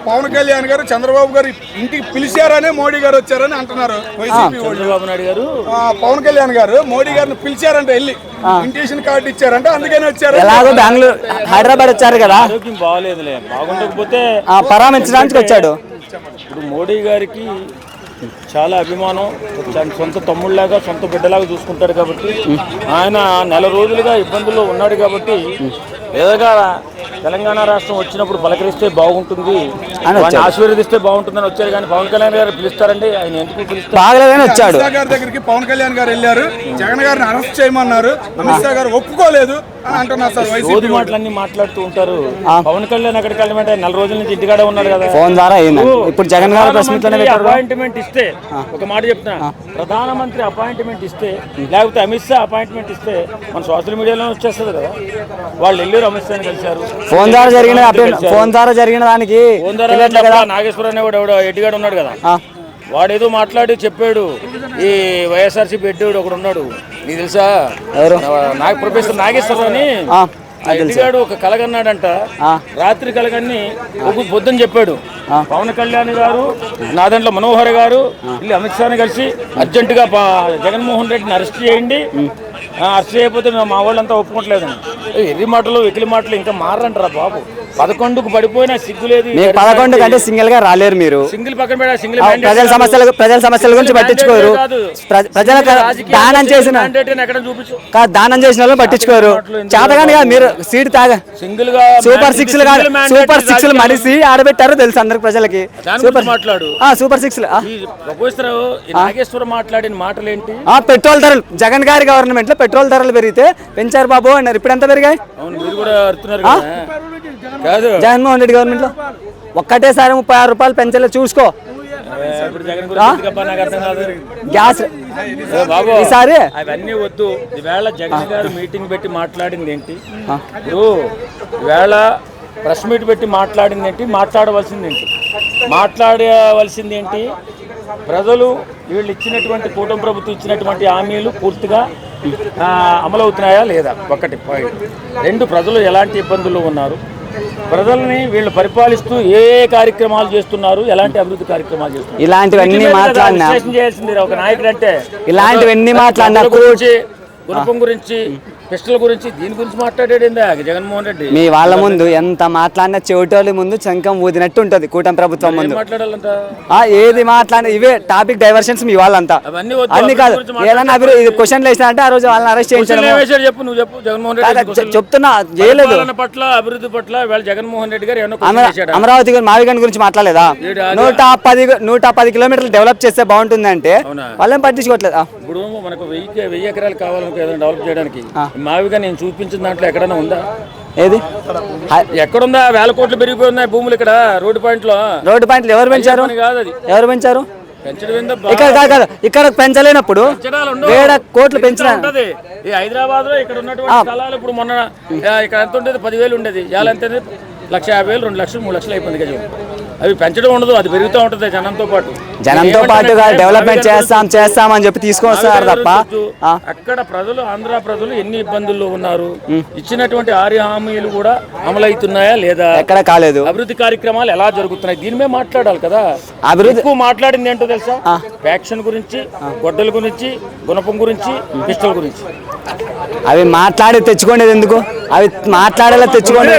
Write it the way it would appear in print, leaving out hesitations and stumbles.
పవన్ కళ్యాణ్ గారు చంద్రబాబు గారు ఇంటికి పిలిచారనే మోడీ గారు వచ్చారని అంటున్నారు. చంద్రబాబు నాయుడు గారు పవన్ కళ్యాణ్ గారు మోడీ గారిని పిలిచారంటే వెళ్ళి ఇన్విటేషన్ కార్డు ఇచ్చారంటే అందుకని వచ్చారు. ఎలాగో బెంగళూరు హైదరాబాద్ వచ్చారు కదా, ఆరోగ్యం బాగోలేదులే, బాగుండకపోతే పరామర్శించడానికి వచ్చాడు. ఇప్పుడు మోడీ గారికి చాలా అభిమానం, సొంత తమ్ముళ్ళలాగా సొంత బిడ్డలాగా చూసుకుంటాడు కాబట్టి ఆయన నెల రోజులుగా ఇబ్బందుల్లో ఉన్నాడు కాబట్టి ఏదైనా తెలంగాణ రాష్ట్రం వచ్చినప్పుడు పలకరిస్తే బాగుంటుంది, ఆశీర్వదిస్తే బాగుంటుందని వచ్చారు. కానీ పవన్ కళ్యాణ్ గారు పిలుస్తారండి, ఆయన ఎందుకు పిలుస్తారు? బాగలేదని వచ్చాడు. అమిత్ షా గారి దగ్గరికి పవన్ కళ్యాణ్ గారు వెళ్ళారు, జగన్ గారిని అరెస్ట్ చేయమన్నారు, అమిత్ షా గారు ఒప్పుకోలేదు అని అంటున్నారు సార్. రోజు మాటలన్నీ మాట్లాడుతూ ఉంటారు. పవన్ కళ్యాణ్ అక్కడికి వెళ్ళమంటే నెల రోజుల నుంచి ఇంటికాడే ఉన్నారు కదా, ఫోన్ ద్వారా ఇప్పుడు జగన్ గారు అపాయింట్మెంట్ ఇస్తే, ఒక మాట చెప్తున్నా, ప్రధానమంత్రి అపాయింట్మెంట్ ఇస్తే లేకపోతే అమిత్ షా అపాయింట్మెంట్ ఇస్తే మన సోషల్ మీడియాలో వచ్చేస్తుంది కదా. వాళ్ళు వెళ్ళారు, అమిత్ షాని కలిశారు. ఫోన్ ద్వారా జరిగిన దానికి నాగేశ్వర అనేవాడు ఎవడో ఎడ్డిగాడు ఉన్నాడు కదా, వాడేదో మాట్లాడి చెప్పాడు. ఈ వైఎస్ఆర్సీపీ ఎడ్డివాడు ఒకడు ఉన్నాడు, నీకు తెలుసా? ప్రొఫెసర్ నాగేశ్వరరావు అని. ఆ ఎడ్డిగాడు ఒక కలగన్నాడంట, రాత్రి కలగన్ని ఒక పొద్దుని చెప్పాడు. పవన్ కళ్యాణ్ గారు, నాదెండ్ల మనోహర్ గారు వెళ్ళి అమిత్ షాని కలిసి అర్జెంటుగా జగన్మోహన్ రెడ్డిని అరెస్ట్ చేయండి, అరెస్ట్ చేయకపోతే మేము మా వాళ్ళంతా ఒప్పుకోవట్లేదని. ఎర్రి మాటలు వెకిలి మాటలు ఇంకా మారంటారా బాబు? 11కు పడిపోయినా సిగ్గు లేదు. 11 కంటే సింగిల్ గా రాలేరు మీరు. సింగిల్ పక్కన పెడ, సింగిల్ ప్రజల సమస్యల గురించి పట్టించుకోరు. ప్రజలకు దానం చేసిన దానం చేసిన వాళ్ళు పట్టించుకోరు. చేతగాని మీరు సీట్ తాగా సింగిల్ గా సూపర్ సిక్స్ మనిషి ఆడబెట్టారు తెలుసు అందరికి ప్రజలకి. సూపర్ సిక్స్ నాగేశ్వర మాట్లాడిన మాటలు ఏంటి? పెట్రోల్ ధరలు జగన్ గారి గవర్నమెంట్ లో పెట్రోల్ ధరలు పెరిగితే పెంచారు బాబు అన్నారు. ఇప్పుడు ఎంత పెరిగాయి? జగన్మోహన్ రెడ్డి గవర్నమెంట్ లో ఒక్కటేసారి 36 రూపాయలు పెంచలే, చూసుకో. గ్యాస్ ఈసారి అవన్నీ వద్దు. ఈవేళ జగన్ గారు మీటింగ్ పెట్టి మాట్లాడింది ఏంటి? ఈవేళ ప్రెస్ మీట్ పెట్టి మాట్లాడింది ఏంటి? మాట్లాడవలసింది ఏంటి? ప్రజలు వీళ్ళు ఇచ్చినటువంటి కూటమి ప్రభుత్వం ఇచ్చినటువంటి హామీలు పూర్తిగా అమలవుతున్నాయా లేదా? ఒకటి పాయింట్. 2, ప్రజలు ఎలాంటి ఇబ్బందుల్లో ఉన్నారు, ప్రజల్ని వీళ్ళు పరిపాలిస్తూ ఏ కార్యక్రమాలు చేస్తున్నారు, ఎలాంటి అభివృద్ధి కార్యక్రమాలు చేస్తున్నారు, ఇలాంటివన్నీ మాట్లాడినా చేయాల్సింది ఒక నాయకుడు అంటే. ఇలాంటివన్నీ మాట్లాడినా గుణపం గురించి, పిస్టల్ గురించి, దీని గురించి మాట్లాడేందా జగన్మోహన్ రెడ్డి? మీ వాళ్ళ ముందు ఎంత మాట్లాడినా చెవిటోళ్ళ ముందు శంఖం ఊదినట్టు ఉంటది కూటమి ప్రభుత్వం ముందు. ఏది మాట్లాడినా ఇవే టాపిక్ డైవర్షన్స్ మీ వాళ్ళంతా. అన్ని కాదు, ఏదన్నా క్వశ్చన్లు వేసినా అంటే ఆ రోజు వాళ్ళని అరెస్ట్ చేయించడం. చెప్పు, నువ్వు చెప్పు. జగన్మోహన్ రెడ్డి చెప్తున్నా చేయలేదు పట్ల, అభివృద్ధి పట్ల జగన్మోహన్ రెడ్డి గారు అమరావతి మావిగన్ గురించి మాట్లాడలేదా? 110 కిలోమీటర్లు డెవలప్ చేస్తే బాగుంటుంది అంటే వాళ్ళని పట్టించుకోవట్లేదు. ఇప్పుడు మనకు 1000 ఎకరాలు కావాలనుకో డెవలప్ చేయడానికి, మావిగా నేను చూపించిన దాంట్లో ఎక్కడైనా ఉందా? ఏది ఎక్కడుందా? 1000 కోట్లు పెరిగిపోయి ఉన్నాయి భూములు ఇక్కడ రోడ్డు పాయింట్లు. ఎవరు పెంచారు? ఎవరు పెంచారు? ఇక్కడ పెంచలేనప్పుడు 1,000 కోట్లు పెంచిన హైదరాబాద్ లో ఇక్కడ ఉన్నటువంటి స్థలాలు ఇప్పుడు మొన్న ఇక్కడ ఎంత ఉండేది? 10,000 ఉండేది, ఇవాళ ఎంత? 1,50,000, 2 లక్షలు, 3 లక్షలు అయిపోయింది గజం. అవి పెంచడం ఉండదు, అది పెరుగుతూ ఉంటుంది జనంతో పాటు. డెవలప్మెంట్ చేస్తాం అని చెప్పి తీసుకొస్తారు తప్ప అక్కడ ప్రజలు, ఆంధ్ర ప్రజలు ఎన్ని ఇబ్బందుల్లో ఉన్నారు, ఇచ్చినటువంటి 6 హామీలు కూడా అమలవుతున్నాయా లేదా, ఎక్కడ కాలేదు, అభివృద్ధి కార్యక్రమాలు ఎలా జరుగుతున్నాయి, దీని మీద మాట్లాడాలి కదా. ఎక్కువ మాట్లాడింది ఏంటో తెలుసా? ఫ్యాక్షన్ గురించి, గొడ్డల గురించి, గుణపం గురించి, పిస్టల్ గురించి. అవి మాట్లాడి తెచ్చుకోండి ఎందుకు? అవి మాట్లాడేలా తెచ్చుకోండి.